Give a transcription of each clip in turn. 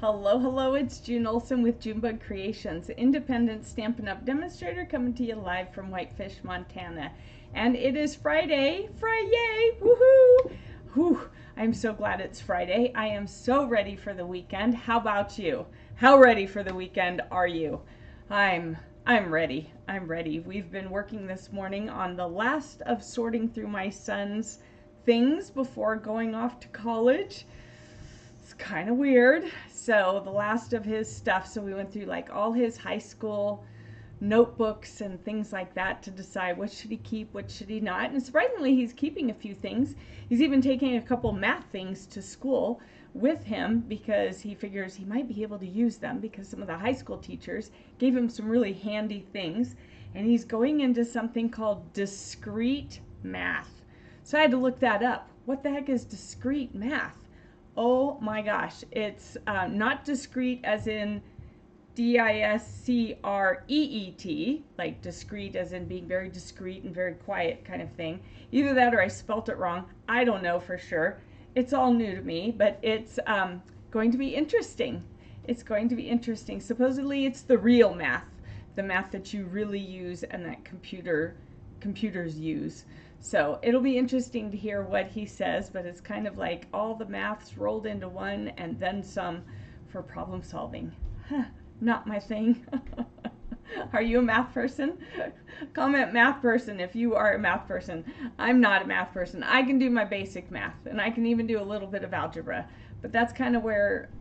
Hello, hello, it's June Olson with Junebug Creations, independent Stampin' Up! Demonstrator coming to you live from Whitefish, Montana. And it is Friday, woohoo! Whew, I'm so glad it's Friday. I am so ready for the weekend. How about you? How ready for the weekend are you? I'm ready. I'm ready. We've been working this morning on the last of sorting through my son's things before going off to college. It's kind of weird. So the last of his stuff, so we went through like all his high school notebooks and things like that to decide what should he keep, what should he not. And surprisingly, he's keeping a few things. He's even taking a couple math things to school with him because he figures he might be able to use them because some of the high school teachers gave him some really handy things. And he's going into something called discrete math. So I had to look that up. What the heck is discrete math? Oh my gosh, it's not discrete as in D-I-S-C-R-E-E-T, like discreet as in being very discreet and very quiet kind of thing. Either that or I spelt it wrong. I don't know for sure. It's all new to me, but it's going to be interesting. It's going to be interesting. Supposedly it's the real math, the math that you really use and that computers use. So it'll be interesting to hear what he says, but it's kind of like all the maths rolled into one and then some for problem solving. Not my thing. Are you a math person? Comment math person if you are a math person. I'm not a math person. I can do my basic math and I can even do a little bit of algebra, but that's kind of where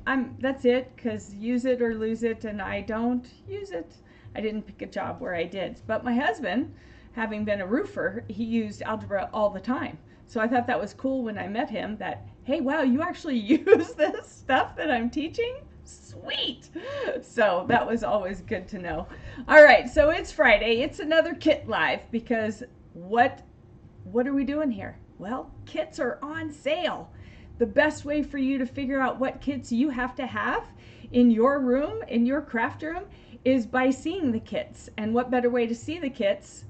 that's it, because use it or lose it, and I don't use it. I didn't pick a job where I did. But my husband, having been a roofer, he used algebra all the time. So I thought that was cool when I met him, that, hey, wow, you actually use this stuff that I'm teaching? Sweet. So that was always good to know. All right, so it's Friday. It's another kit live because what are we doing here? Well, kits are on sale. The best way for you to figure out what kits you have to have in your room, in your craft room, is by seeing the kits. And what better way to see the kits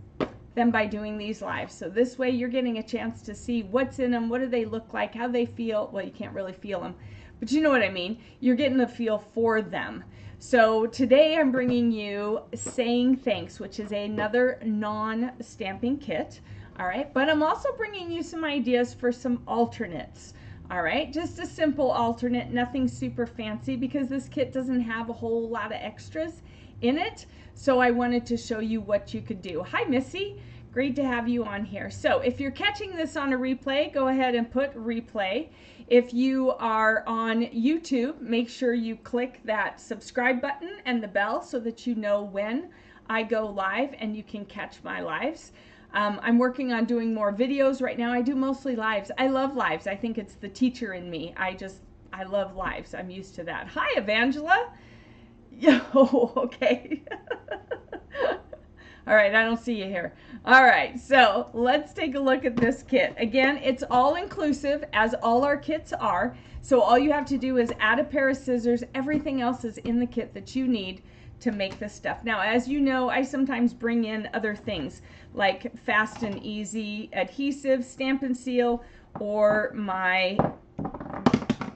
than by doing these live? So this way you're getting a chance to see what's in them, what do they look like, how they feel. Well, you can't really feel them, but you know what I mean. You're getting a feel for them. So today I'm bringing you Saying Thanks, which is another non-stamping kit. All right, but I'm also bringing you some ideas for some alternates. All right, just a simple alternate, nothing super fancy, because this kit doesn't have a whole lot of extras in it. So I wanted to show you what you could do. Hi, Missy. Great to have you on here. So if you're catching this on a replay, go ahead and put replay. If you are on YouTube, make sure you click that subscribe button and the bell so that you know when I go live and you can catch my lives. I'm working on doing more videos right now. I do mostly lives. I love lives. I think it's the teacher in me. I love lives. I'm used to that. Hi, Evangela. Yo, okay. All right, I don't see you here. All right, so let's take a look at this kit. Again, it's all inclusive, as all our kits are. So all you have to do is add a pair of scissors. Everything else is in the kit that you need to make this stuff. Now, as you know, I sometimes bring in other things like Fast and Easy adhesive, Stampin' Seal, or my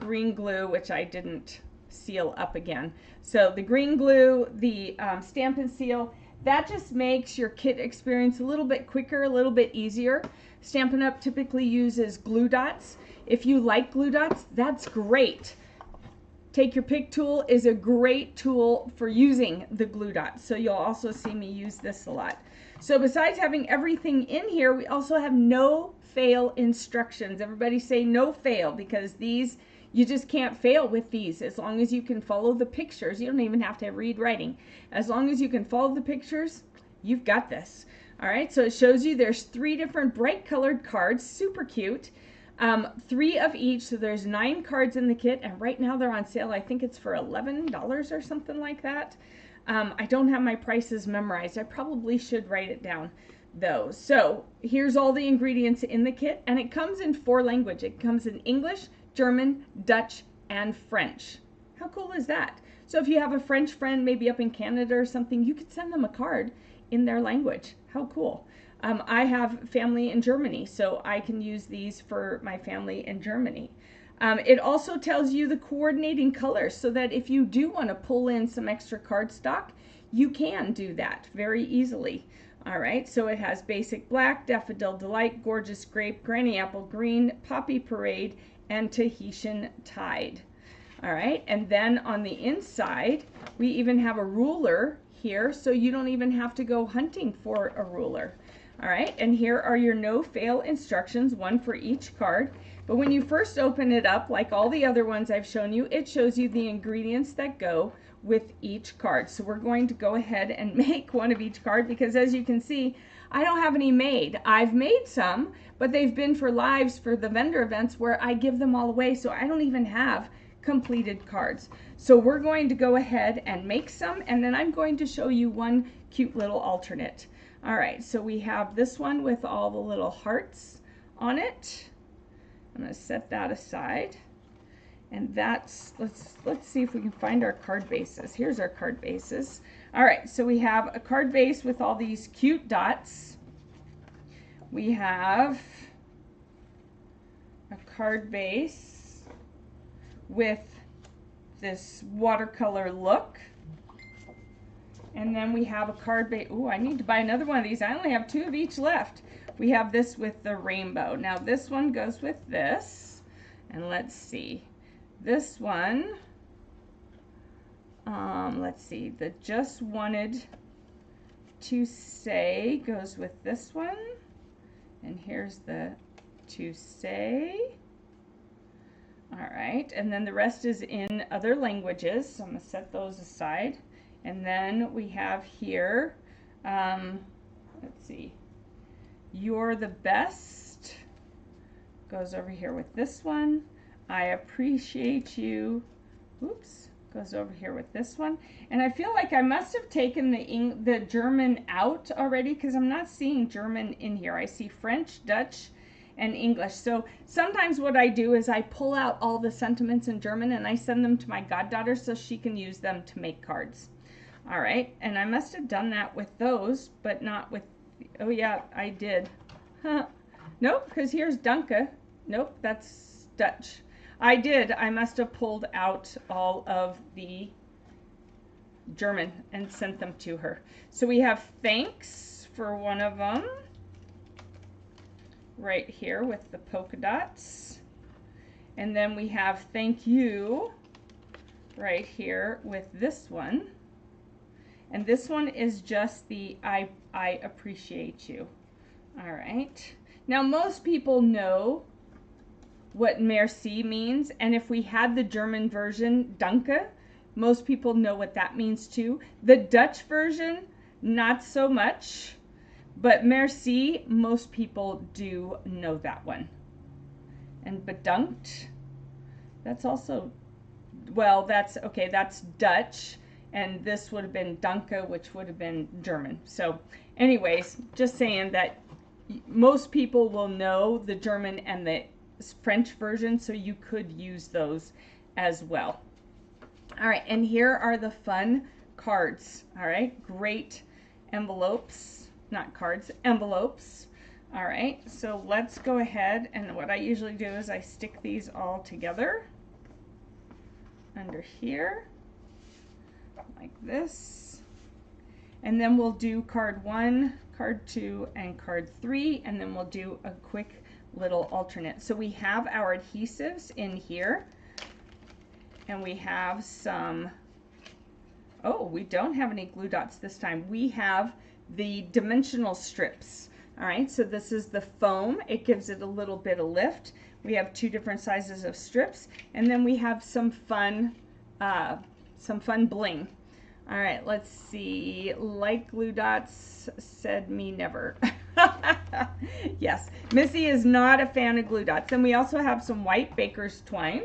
green glue, which I didn't seal up again. So the green glue, the Stampin' Seal, that just makes your kit experience a little bit quicker, a little bit easier. Stampin' Up! Typically uses glue dots. If you like glue dots, that's great. Take Your Pick tool is a great tool for using the glue dots. So you'll also see me use this a lot. So besides having everything in here, we also have no fail instructions. Everybody say no fail, because these, you just can't fail with these. As long as you can follow the pictures, you don't even have to read writing. As long as you can follow the pictures, you've got this. All right, so it shows you there's 3 different bright colored cards, super cute. 3 of each, so there's 9 cards in the kit, and right now they're on sale. I think it's for $11 or something like that. I don't have my prices memorized. I probably should write it down though. So here's all the ingredients in the kit, and it comes in 4 languages. It comes in English, German, Dutch, and French. How cool is that? So if you have a French friend maybe up in Canada or something, you could send them a card in their language. How cool. I have family in Germany, so I can use these for my family in Germany. It also tells you the coordinating colors so that if you do want to pull in some extra cardstock, you can do that very easily. All right, so it has basic black, daffodil delight, gorgeous grape, granny apple green, poppy parade, and Tahitian tide. All right, and then on the inside, we even have a ruler here, so you don't even have to go hunting for a ruler. All right, and here are your no-fail instructions, one for each card. But when you first open it up, like all the other ones I've shown you, it shows you the ingredients that go with each card. So we're going to go ahead and make one of each card because as you can see, I don't have any made. I've made some, but they've been for lives for the vendor events where I give them all away, so I don't even have completed cards. So we're going to go ahead and make some, and then I'm going to show you one cute little alternate. All right, so we have this one with all the little hearts on it. I'm going to set that aside. And that's, let's see if we can find our card bases. Here's our card bases. All right, so we have a card base with all these cute dots. We have a card base with this watercolor look. And then we have a card base. Ooh, I need to buy another one of these. I only have 2 of each left. We have this with the rainbow. Now this one goes with this. And let's see. This one, let's see, the just wanted to say goes with this one. And here's the to say. All right, and then the rest is in other languages. So I'm gonna set those aside. And then we have here, let's see, you're the best goes over here with this one. I appreciate you, oops, goes over here with this one. And I feel like I must have taken the German out already because I'm not seeing German in here. I see French, Dutch, and English. So sometimes what I do is I pull out all the sentiments in German and I send them to my goddaughter so she can use them to make cards. All right, and I must have done that with those, but not with, oh yeah, I did. Huh. Nope, because here's Danke. Nope, that's Dutch. I did. I must have pulled out all of the German and sent them to her. So we have thanks for one of them right here with the polka dots. And then we have thank you right here with this one. And this one is just the I appreciate you. All right. Now most people know what merci means, and if we had the German version, Danke, most people know what that means too. The Dutch version, not so much, but merci, most people do know that one. And bedankt, that's also, well, that's, okay, that's Dutch, and this would have been Danke, which would have been German. So anyways, just saying that most people will know the German and the French version, so you could use those as well. All right, and here are the fun cards. All right, great envelopes, not cards, envelopes. All right, so let's go ahead, and what I usually do is I stick these all together under here like this, and then we'll do card 1, card 2, and card 3, and then we'll do a quick little alternate. So we have our adhesives in here, and we have some, oh, we don't have any glue dots this time. We have the dimensional strips. All right, so this is the foam. It gives it a little bit of lift. We have 2 different sizes of strips, and then we have some fun bling. All right, let's see. Like glue dots, said me never. Yes, Missy is not a fan of glue dots. And we also have some white baker's twine.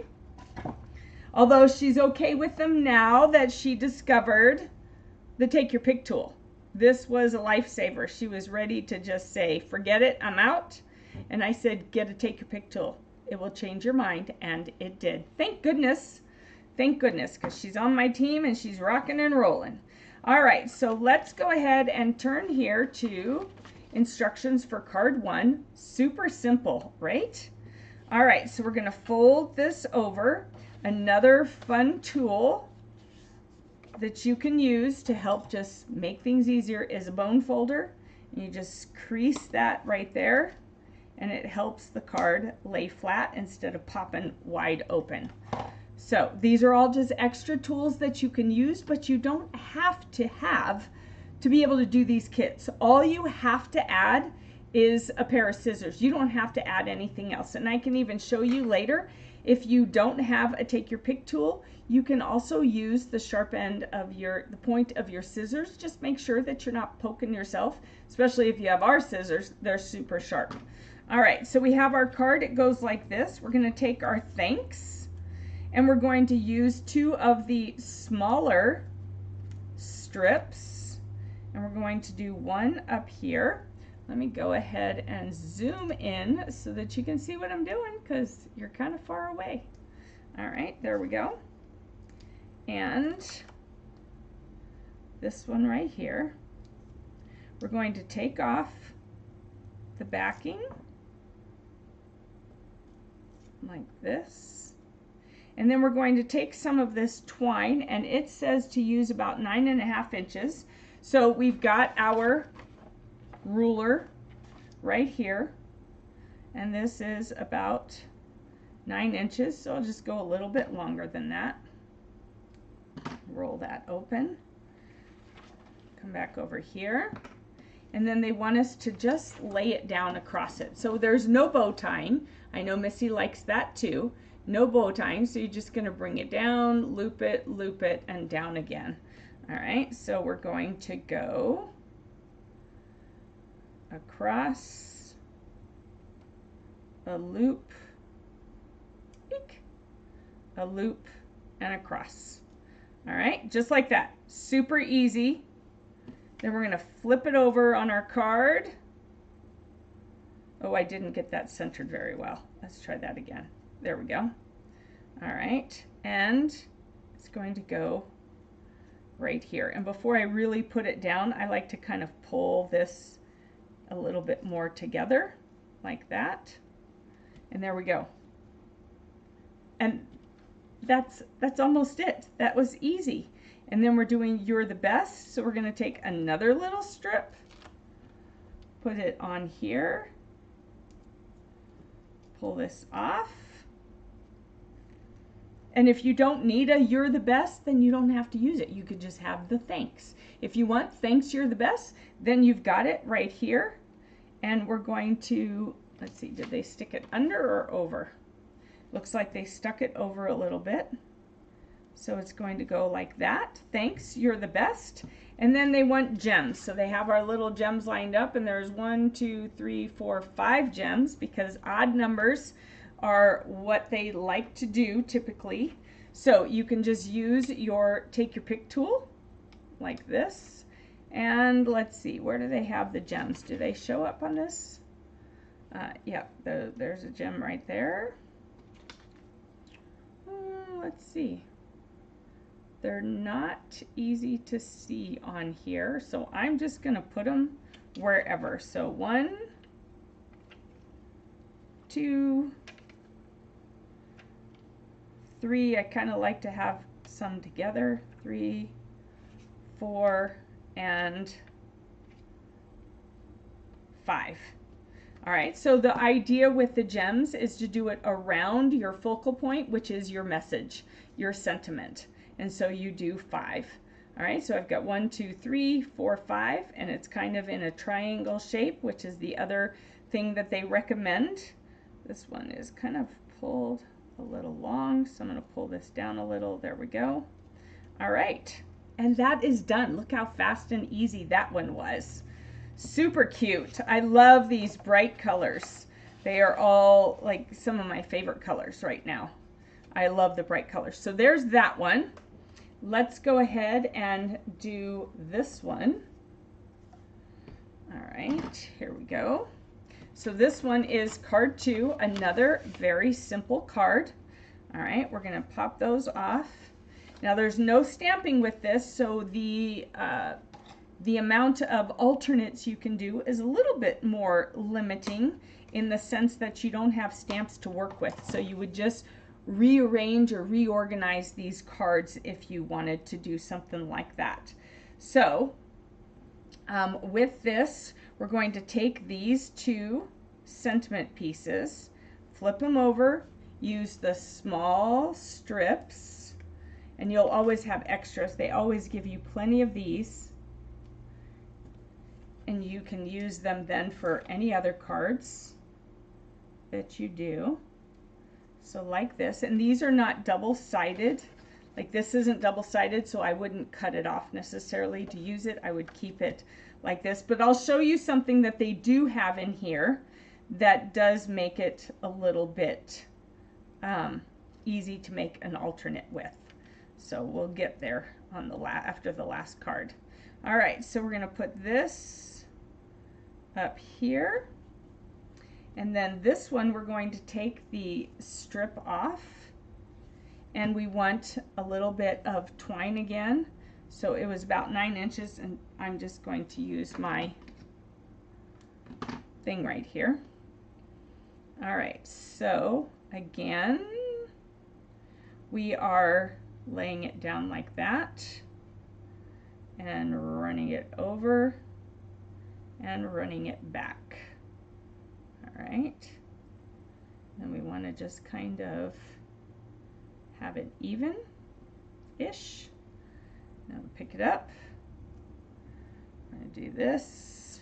Although she's okay with them now that she discovered the take your pick tool. This was a lifesaver. She was ready to just say, forget it, I'm out. And I said, get a take your pick tool. It will change your mind, and it did. Thank goodness. Thank goodness, because she's on my team and she's rocking and rolling. All right, so let's go ahead and turn here to instructions for card 1. Super simple, right? All right, so we're going to fold this over. Another fun tool that you can use to help just make things easier is a bone folder. And you just crease that right there, and it helps the card lay flat instead of popping wide open. So these are all just extra tools that you can use, but you don't have to be able to do these kits. All you have to add is a pair of scissors. You don't have to add anything else. And I can even show you later, if you don't have a take your pick tool, you can also use the sharp end of the point of your scissors. Just make sure that you're not poking yourself, especially if you have our scissors, they're super sharp. All right, so we have our card. It goes like this. We're going to take our thanks, and we're going to use 2 of the smaller strips, and we're going to do 1 up here. Let me go ahead and zoom in so that you can see what I'm doing, because you're kind of far away. All right, there we go. And this one right here, we're going to take off the backing like this. And then we're going to take some of this twine, and it says to use about 9.5 inches. So we've got our ruler right here, and this is about 9 inches, so I'll just go a little bit longer than that. Roll that open, come back over here, and then they want us to just lay it down across it. So there's no bow tying. I know Missy likes that too. No bow tying, so you're just going to bring it down, loop it, and down again. All right, so we're going to go across, a loop, a loop, and across. All right, just like that. Super easy. Then we're going to flip it over on our card. Oh, I didn't get that centered very well. Let's try that again. There we go. All right, and it's going to go right here. And before I really put it down, I like to kind of pull this a little bit more together like that. And there we go. And that's almost it. That was easy. And then we're doing You're the Best. So we're going to take another little strip, put it on here, pull this off. And if you don't need a You're the Best, then you don't have to use it. You could just have the thanks. If you want thanks, you're the best, then you've got it right here. And we're going to, let's see, did they stick it under or over? Looks like they stuck it over a little bit. So it's going to go like that. Thanks, you're the best. And then they want gems. So they have our little gems lined up, and there's 1, 2, 3, 4, 5 gems, because odd numbers are what they like to do typically. So you can just use your take your pick tool like this. And let's see, where do they have the gems? Do they show up on this? Yeah, there's a gem right there. Let's see. They're not easy to see on here, so I'm just going to put them wherever. So 1, 2, 3. I kind of like to have some together. 3, 4, and 5. All right, so the idea with the gems is to do it around your focal point, which is your message, your sentiment. And so you do 5. All right, so I've got 1, 2, 3, 4, 5, and it's kind of in a triangle shape, which is the other thing that they recommend. This one is kind of pulled a little long, so I'm going to pull this down a little. There we go. All right, and that is done. Look how fast and easy that one was. Super cute. I love these bright colors. They are all like some of my favorite colors right now. I love the bright colors. So there's that one. Let's go ahead and do this one. All right, here we go. So this one is card 2, another very simple card. All right, we're going to pop those off. Now there's no stamping with this, so the the amount of alternates you can do is a little bit more limiting in the sense that you don't have stamps to work with. So you would just rearrange or reorganize these cards if you wanted to do something like that. So with this, we're going to take these two sentiment pieces, flip them over, use the small strips, and you'll always have extras. They always give you plenty of these, and you can use them then for any other cards that you do. So like this, and these are not double-sided. Like this isn't double-sided, so I wouldn't cut it off necessarily to use it. I would keep it like this, but I'll show you something that they do have in here that does make it a little bit easy to make an alternate with. So we'll get there on the after the last card. All right, so we're gonna put this up here. And then this one, we're going to take the strip off, and we want a little bit of twine again. So it was about 9 inches, and I'm just going to use my thing right here. All right, so again, we are laying it down like that and running it over and running it back. All right, and we want to just kind of have it even-ish. Now pick it up. I'm going to do this,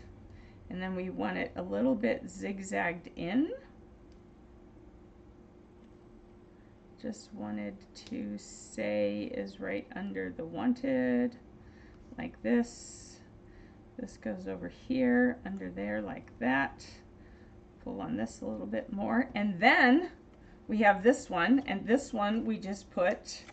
and then we want it a little bit zigzagged in. Just wanted to say is right under the wanted, like this. This goes over here, under there, like that. Pull on this a little bit more, and then we have this one, and this one we just put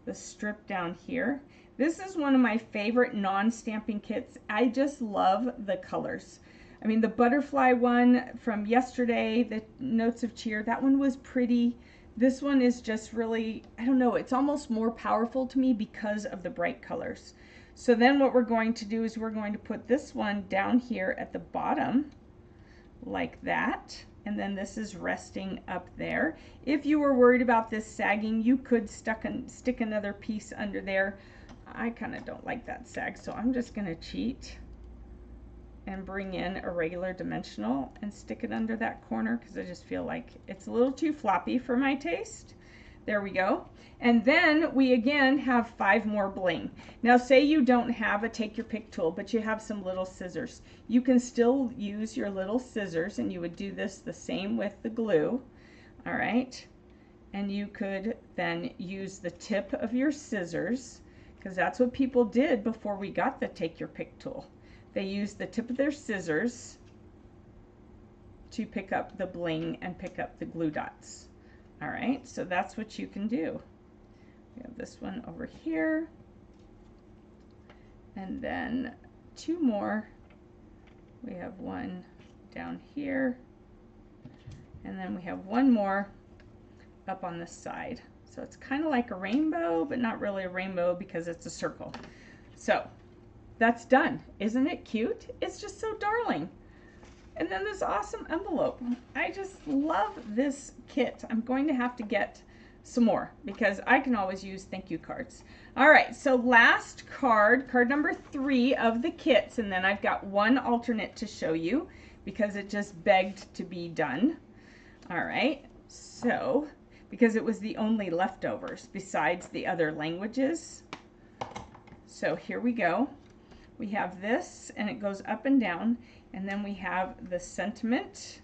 the strip down here. This is one of my favorite non-stamping kits. I just love the colors. I mean, the butterfly one from yesterday, the Notes of Cheer, that one was pretty. This one is just really, I don't know, it's almost more powerful to me because of the bright colors. So then what we're going to do is we're going to put this one down here at the bottom like that, and then this is resting up there. If you were worried about this sagging, you could stick another piece under there. I kind of don't like that sag, so I'm just going to cheat and bring in a regular dimensional and stick it under that corner because I just feel like it's a little too floppy for my taste. There we go. And then we again have 5 more bling. Now say you don't have a take your pick tool, but you have some little scissors. You can still use your little scissors, and you would do this the same with the glue. All right. And you could then use the tip of your scissors, because that's what people did before we got the take your pick tool. They used the tip of their scissors to pick up the bling and pick up the glue dots. All right, so that's what you can do. We have this one over here, and then 2 more. We have one down here, and then we have 1 more up on this side. So it's kind of like a rainbow, but not really a rainbow because it's a circle. So that's done. Isn't it cute? It's just so darling. And then this awesome envelope. I just love this kit. I'm going to have to get some more because I can always use thank you cards. All right, so last card, card number 3 of the kits, and then I've got 1 alternate to show you because it just begged to be done. All right, so because it was the only leftovers besides the other languages. So here we go. We have this, and it goes up and down. And then we have the sentiment,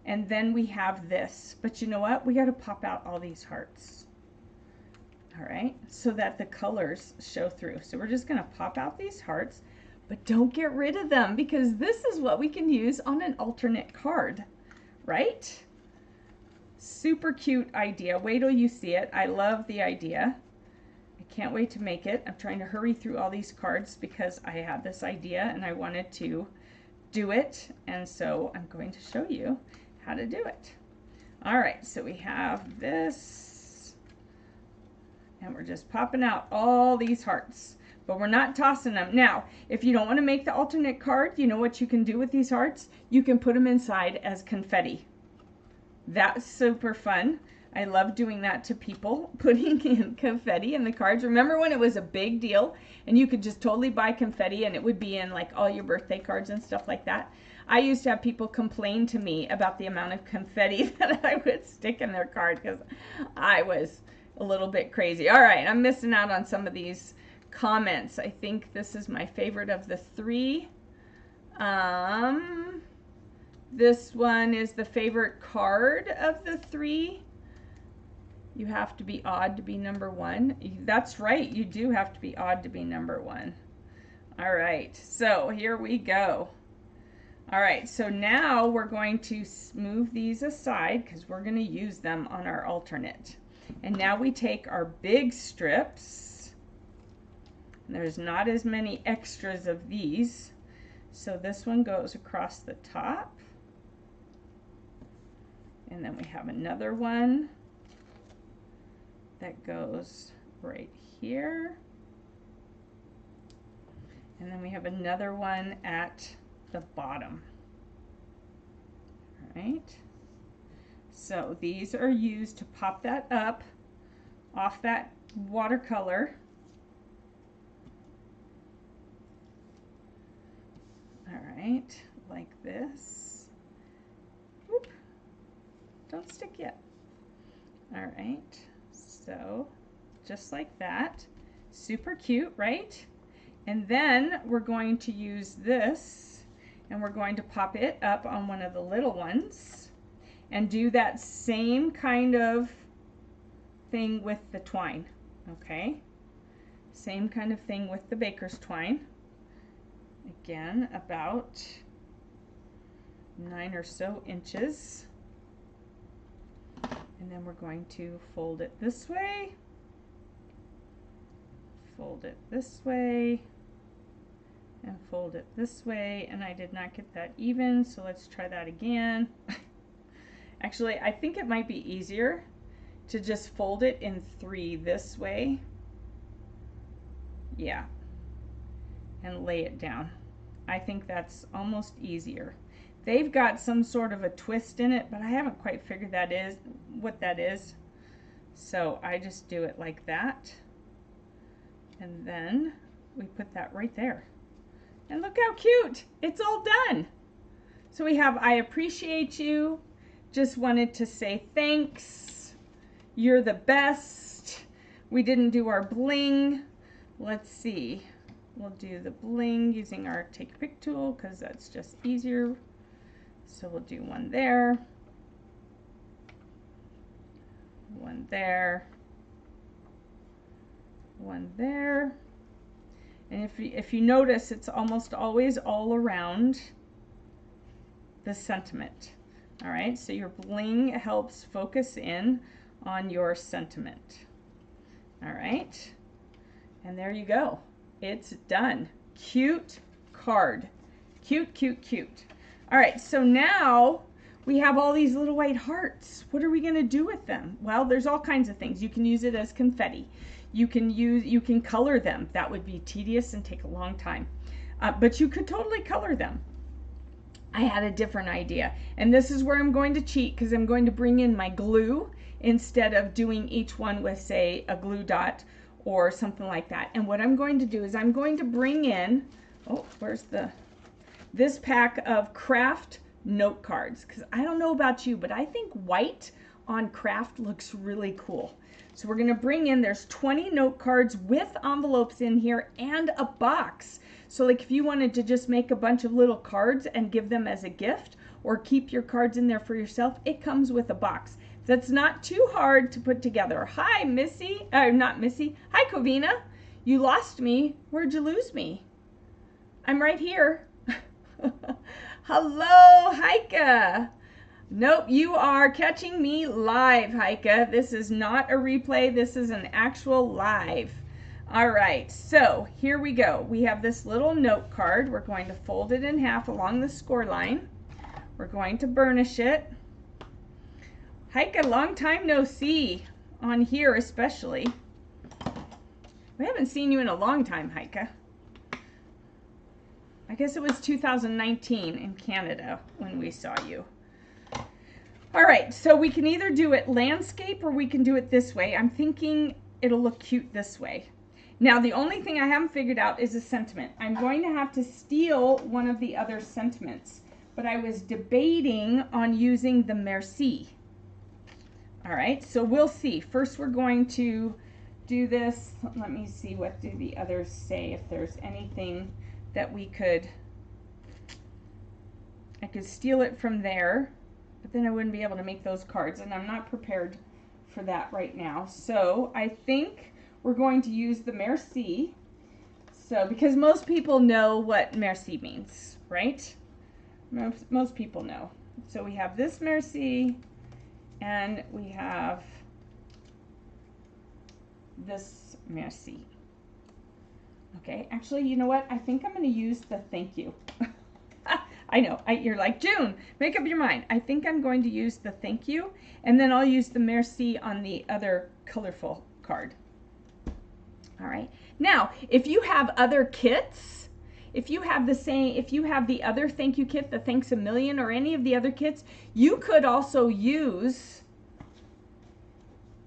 and then we have this. But you know what? We got to pop out all these hearts. All right, so that the colors show through. So we're just going to pop out these hearts, but don't get rid of them because this is what we can use on an alternate card, right? Super cute idea. Wait till you see it. I love the idea. I can't wait to make it. I'm trying to hurry through all these cards because I had this idea and I wanted to do it, and so I'm going to show you how to do it. All right, so we have this, and we're just popping out all these hearts. but we're not tossing them. Now, if you don't want to make the alternate card, you know what you can do with these hearts? You can put them inside as confetti. That's super fun. I love doing that to people, putting in confetti in the cards. Remember when it was a big deal and you could just totally buy confetti and it would be in like all your birthday cards and stuff like that? I used to have people complain to me about the amount of confetti that I would stick in their card because I was a little bit crazy. All right, I'm missing out on some of these comments. I think this is my favorite of the three. This one is the favorite card of the three. You have to be odd to be number one. That's right, you do have to be odd to be number one. All right, so here we go. All right, so now we're going to move these aside because we're going to use them on our alternate. And now we take our big strips. There's not as many extras of these. So this one goes across the top. And then we have another one that goes right here. And then we have another one at the bottom. All right. So these are used to pop that up off that watercolor. All right, like this. Whoop. Don't stick yet. All right. So just like that, super cute, right? And then we're going to use this and we're going to pop it up on one of the little ones and do that same kind of thing with the twine, okay? Same kind of thing with the baker's twine. Again, about 9 or so inches. And then we're going to fold it this way, fold it this way, and fold it this way. And I did not get that even, so let's try that again. Actually, I think it might be easier to just fold it in 3 this way. Yeah, and lay it down. I think that's almost easier. They've got some sort of a twist in it, but I haven't quite figured what that is. So I just do it like that. And then we put that right there. And look how cute. It's all done. So we have, I appreciate you. Just wanted to say thanks. You're the best. We didn't do our bling. Let's see. We'll do the bling using our take a pic tool because that's just easier. So we'll do one there, one there, one there. And if you notice, it's almost always all around the sentiment. All right, so your bling helps focus in on your sentiment. All right, and there you go. It's done. Cute card. Cute, cute, cute. All right, so now we have all these little white hearts. What are we going to do with them? Well, there's all kinds of things. You can use it as confetti. You can color them. That would be tedious and take a long time. But you could totally color them. I had a different idea. And this is where I'm going to cheat because I'm going to bring in my glue instead of doing each one with, say, a glue dot or something like that. And what I'm going to do is I'm going to bring in, oh, where's this pack of craft note cards, because I don't know about you, but I think white on craft looks really cool. So we're going to bring in, there's 20 note cards with envelopes in here and a box. So like if you wanted to just make a bunch of little cards and give them as a gift or keep your cards in there for yourself, it comes with a box. That's not too hard to put together. Hi, Missy. Not Missy. Hi, Covina. You lost me. Where'd you lose me? I'm right here. Hello, Heike. Nope, you are catching me live, Heike. This is not a replay. This is an actual live. All right, so here we go. We have this little note card. We're going to fold it in half along the score line. We're going to burnish it. Heike, long time no see, on here especially. We haven't seen you in a long time, Heike. I guess it was 2019 in Canada when we saw you. All right, so we can either do it landscape or we can do it this way. I'm thinking it'll look cute this way. Now, the only thing I haven't figured out is a sentiment. I'm going to have to steal one of the other sentiments, but I was debating on using the merci. All right, so we'll see. First, we're going to do this. Let me see, what do the others say, if there's anything that we could, I could steal it from there, but then I wouldn't be able to make those cards, and I'm not prepared for that right now. So I think we're going to use the merci. So, because most people know what merci means, right? Most people know. So we have this merci, and we have this merci. Okay, actually, you know what? I think I'm going to use the thank you. I know, you're like, June, make up your mind. I think I'm going to use the thank you, and then I'll use the merci on the other colorful card. All right. Now, if you have other kits, if you have the other thank you kit, the Thanks a Million, or any of the other kits, you could also use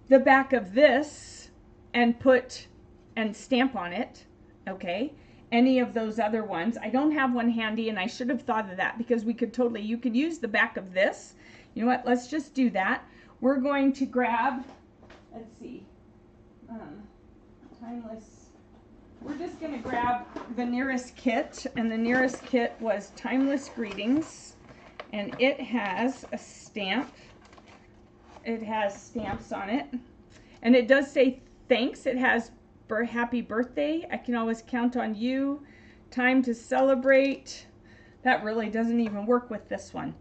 the back of this and put and stamp on it, okay? Any of those other ones. I don't have one handy, and I should have thought of that, because we could totally, you could use the back of this. You know what? Let's just do that. We're going to grab, let's see, Timeless. We're just going to grab the nearest kit, and the nearest kit was Timeless Greetings, and it has a stamp. It has stamps on it, and it does say thanks. It has happy birthday, I can always count on you, time to celebrate. That really doesn't even work with this one.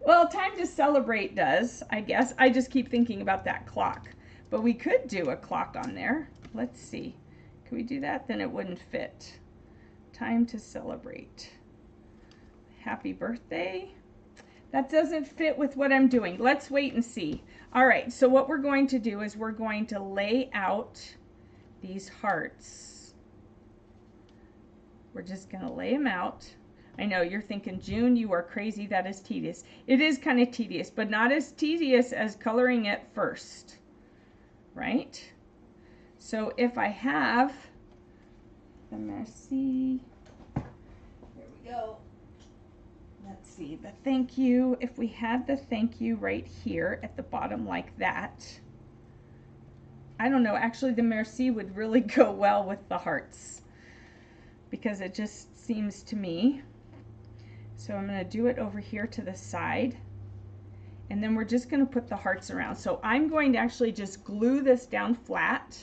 Well, time to celebrate does, I guess. I just keep thinking about that clock. But we could do a clock on there. Let's see. Can we do that? Then it wouldn't fit. Time to celebrate. Happy birthday. That doesn't fit with what I'm doing. Let's wait and see. All right, so what we're going to do is we're going to lay out these hearts. We're just going to lay them out. I know you're thinking, June, you are crazy. That is tedious. It is kind of tedious, but not as tedious as coloring it first, right? So if I have the merci, there we go. Let's see, the thank you. If we had the thank you right here at the bottom like that, I don't know, actually the merci would really go well with the hearts, because it just seems to me. So I'm going to do it over here to the side, and then we're just going to put the hearts around. So I'm going to actually just glue this down flat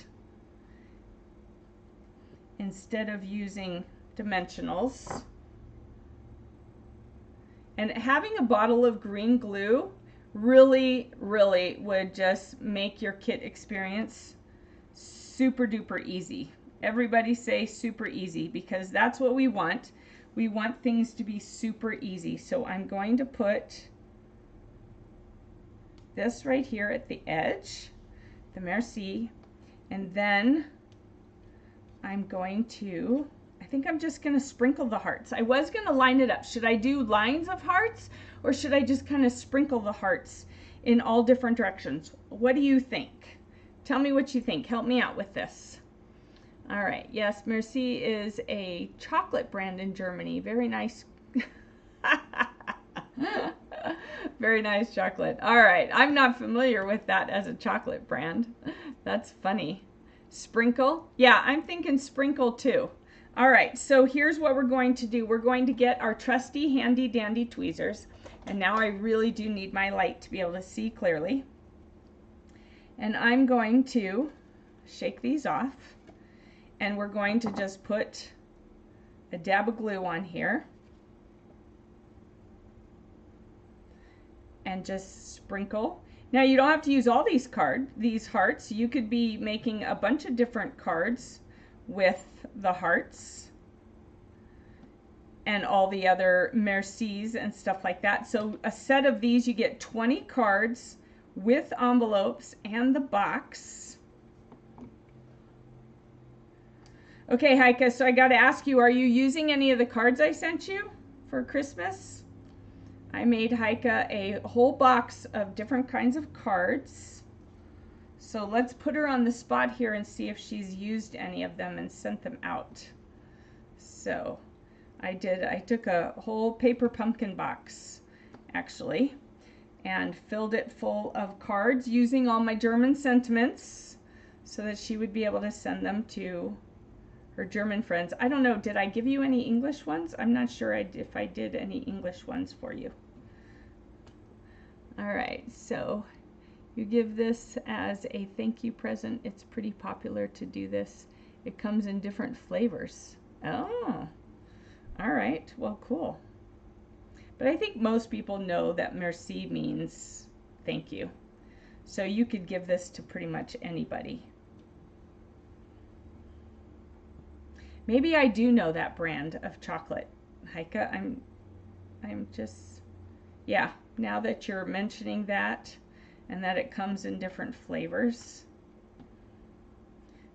instead of using dimensionals. And having a bottle of green glue really, really would just make your kit experience super duper easy. Everybody say super easy, because that's what we want. We want things to be super easy. So I'm going to put this right here at the edge, the merci, and then I'm going to, I think I'm just going to sprinkle the hearts. I was going to line it up. Should I do lines of hearts, or should I just kind of sprinkle the hearts in all different directions? What do you think? Tell me what you think. Help me out with this. All right. Yes, Merci is a chocolate brand in Germany. Very nice. Very nice chocolate. All right. I'm not familiar with that as a chocolate brand. That's funny. Sprinkle. Yeah, I'm thinking sprinkle too. All right. So here's what we're going to do. We're going to get our trusty handy dandy tweezers. And now I really do need my light to be able to see clearly. And I'm going to shake these off. And we're going to just put a dab of glue on here. And just sprinkle. Now you don't have to use all these hearts. You could be making a bunch of different cards with the hearts and all the other mercies and stuff like that. So a set of these, you get 20 cards with envelopes and the box. Okay, Heike, so I got to ask you, are you using any of the cards I sent you for Christmas? I made Heike a whole box of different kinds of cards. So let's put her on the spot here and see if she's used any of them and sent them out. So I took a whole paper pumpkin box, actually, and filled it full of cards using all my German sentiments so that she would be able to send them to her German friends. I don't know, did I give you any English ones? I'm not sure if I did any English ones for you. All right, so you give this as a thank you present. It's pretty popular to do this. It comes in different flavors. Oh, all right, well, cool. But I think most people know that merci means thank you. So you could give this to pretty much anybody. Maybe I do know that brand of chocolate, Heike. I'm just, yeah, now that you're mentioning that and that it comes in different flavors.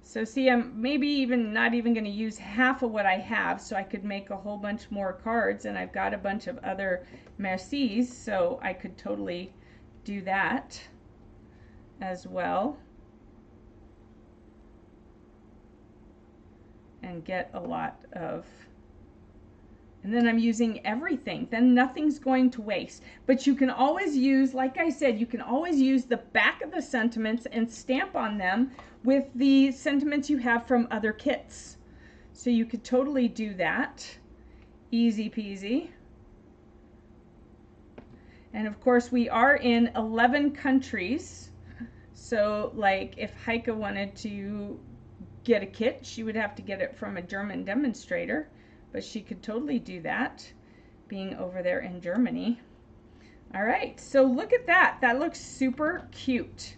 So see, I'm maybe even not even going to use half of what I have, so I could make a whole bunch more cards, and I've got a bunch of other mercis, so I could totally do that as well and get a lot of, and then I'm using everything, then nothing's going to waste. But you can always use, like I said, you can always use the back of the sentiments and stamp on them with the sentiments you have from other kits. So you could totally do that. Easy peasy. And of course we are in 11 countries. So like if Heike wanted to get a kit, she would have to get it from a German demonstrator. But she could totally do that, being over there in Germany. All right, so look at that. That looks super cute.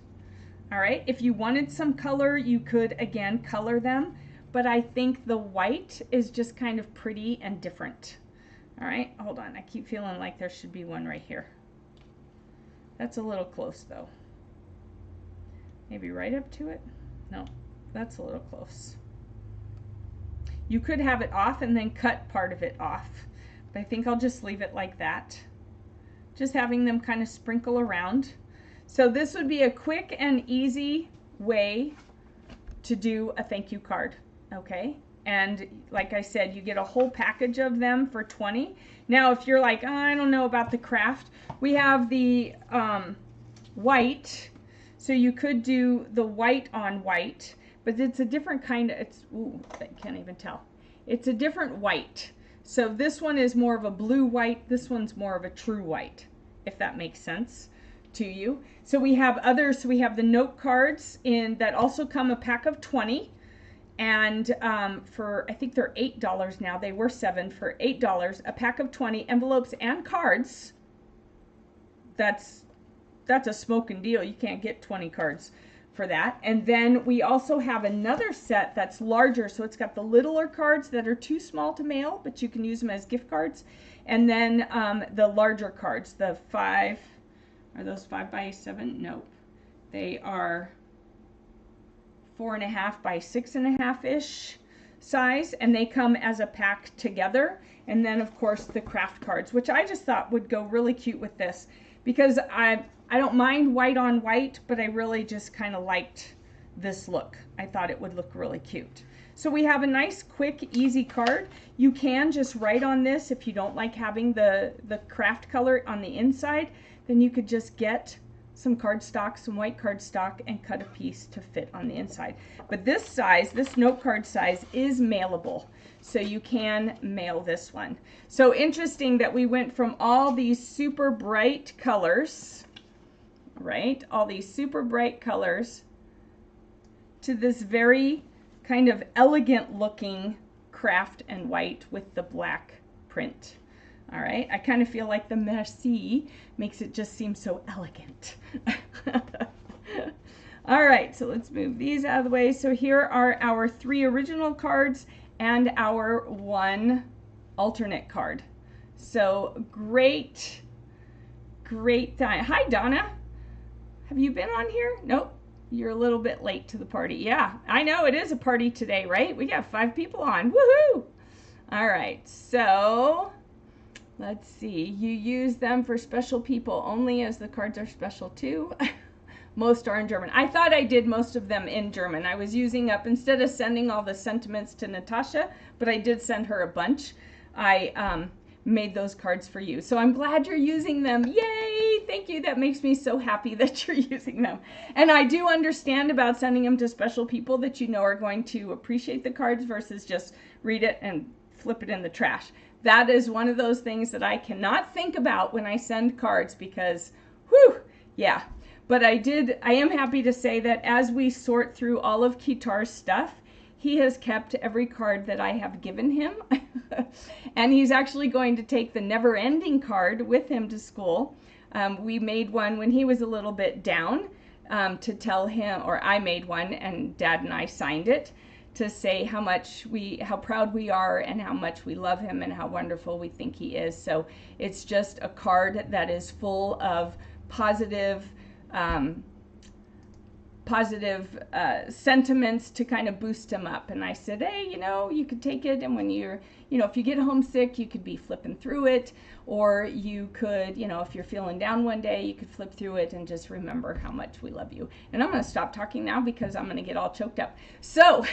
All right, if you wanted some color, you could, again, color them. But I think the white is just kind of pretty and different. All right, hold on. I keep feeling like there should be one right here. That's a little close, though. Maybe right up to it? No, that's a little close. You could have it off and then cut part of it off, but I think I'll just leave it like that. Just having them kind of sprinkle around. So this would be a quick and easy way to do a thank you card, okay? And like I said, you get a whole package of them for $20. Now, if you're like, oh, I don't know about the craft, we have the white, so you could do the white on white. But it's a different kind of, ooh, I can't even tell. It's a different white. So this one is more of a blue white. This one's more of a true white, if that makes sense to you. So we have others. So we have the note cards that also come a pack of 20. And for, I think they're $8 now. They were $7 for $8. A pack of 20 envelopes and cards. That's a smoking deal. You can't get 20 cards for that. And then we also have another set that's larger, so it's got the littler cards that are too small to mail, but you can use them as gift cards, and then the larger cards, the 5, are those 5 by 7? Nope, they are 4.5 by 6.5 ish size, and they come as a pack together. And then of course the craft cards, which I just thought would go really cute with this, because I don't mind white on white, but I really just kind of liked this look. I thought it would look really cute. So we have a nice, quick, easy card. You can just write on this if you don't like having the craft color on the inside, then you could just get some cardstock, some white cardstock, and cut a piece to fit on the inside. But this size, this note card size, is mailable. So you can mail this one. So interesting that we went from all these super bright colors, right? All these super bright colors to this very kind of elegant looking craft and white with the black print. All right, I kind of feel like the merci makes it just seem so elegant. All right, so let's move these out of the way. So here are our 3 original cards and our 1 alternate card. So great time. Hi, Donna. Have you been on here? Nope. You're a little bit late to the party. Yeah, I know it is a party today, right? We got 5 people on. Woohoo! All right, so let's see. You use them for special people only, as the cards are special too. Most are in German. I thought I did most of them in German. I was using up, instead of sending all the sentiments to Natasha, but I did send her a bunch, I made those cards for you. So I'm glad you're using them. Yay! Thank you. That makes me so happy that you're using them. And I do understand about sending them to special people that you know are going to appreciate the cards versus just read it and flip it in the trash. That is one of those things that I cannot think about when I send cards because, whew, yeah. But I am happy to say that as we sort through all of Kitar's stuff, he has kept every card that I have given him. And he's actually going to take the Never Ending card with him to school. We made one when he was a little bit down to tell him, or I made one and Dad and I signed it to say how proud we are and how much we love him and how wonderful we think he is. So it's just a card that is full of positive sentiments to kind of boost him up. And I said, hey, you could take it, and when you're, if you get homesick, you could be flipping through it, or you could, if you're feeling down one day, you could flip through it and just remember how much we love you. And I'm going to stop talking now because I'm going to get all choked up. So,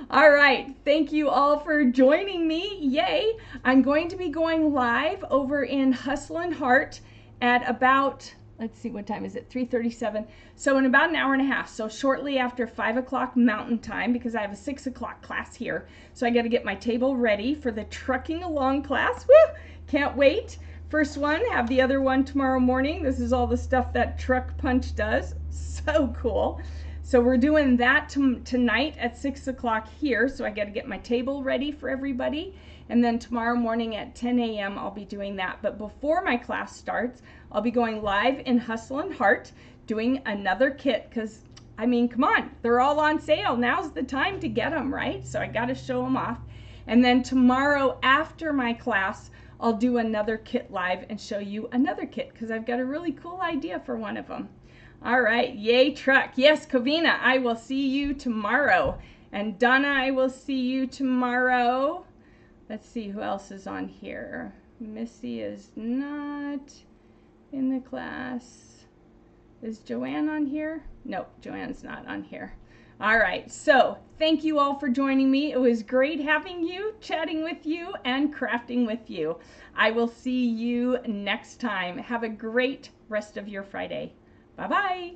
all right. Thank you all for joining me. Yay. I'm going to be going live over in Hustle and Heart at about, let's see, what time is it? 3:37. So in about an hour and a half. So shortly after 5 o'clock Mountain Time, because I have a 6 o'clock class here. So I got to get my table ready for the trucking along class. Woo! Can't wait. First one, have the other one tomorrow morning. This is all the stuff that Truck Punch does. So cool. So we're doing that tonight at 6 o'clock here. So I got to get my table ready for everybody. And then tomorrow morning at 10 a.m. I'll be doing that. But before my class starts, I'll be going live in Hustle and Heart doing another kit because, I mean, come on, they're all on sale. Now's the time to get them, right? So I got to show them off. And then tomorrow after my class, I'll do another kit live and show you another kit because I've got a really cool idea for one of them. All right, yay truck. Yes, Kavina, I will see you tomorrow. And Donna, I will see you tomorrow. Let's see who else is on here. Missy is not in the class. Is Joanne on here? Nope, Joanne's not on here. All right, so thank you all for joining me. It was great having you, chatting with you, and crafting with you. I will see you next time. Have a great rest of your Friday. Bye-bye.